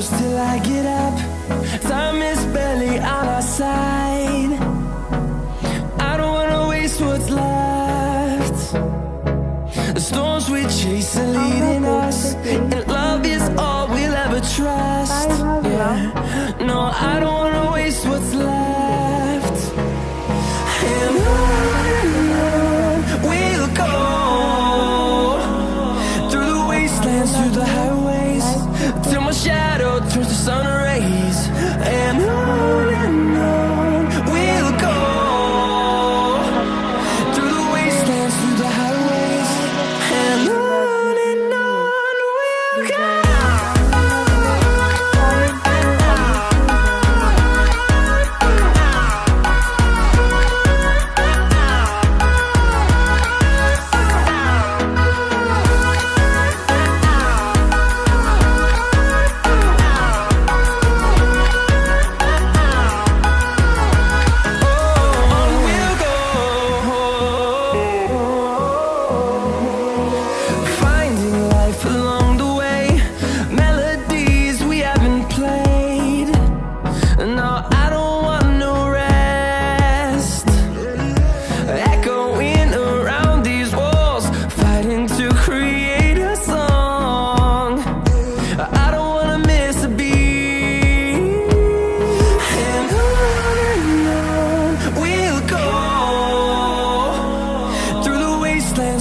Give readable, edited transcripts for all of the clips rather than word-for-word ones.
close till I get up. Time is barely on our side. I don't wanna waste what's left. The storms we chase are leading us, and love is all we'll ever trust. Yeah. No, I don't wanna waste what's left. And on we'll go, through the wastelands, through the highways, till my shadow turns to sun rays. And on we'll go, through the wastelands, through the highways, and on we'll go.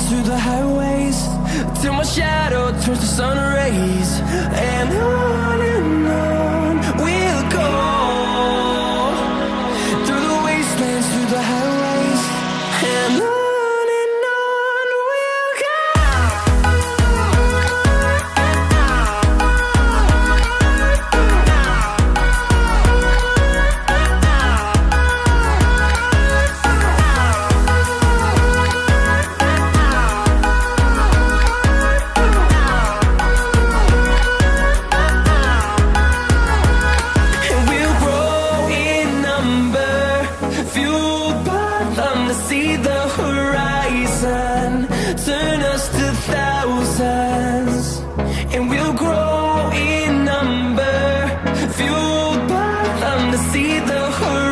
Through the highways, till my shadow turns to sun rays. And on we'll go, through the wastelands, through the highways, and on we'll go. See the horizon, turn us to thousands, and we'll grow in number, fueled by them to see the horizon.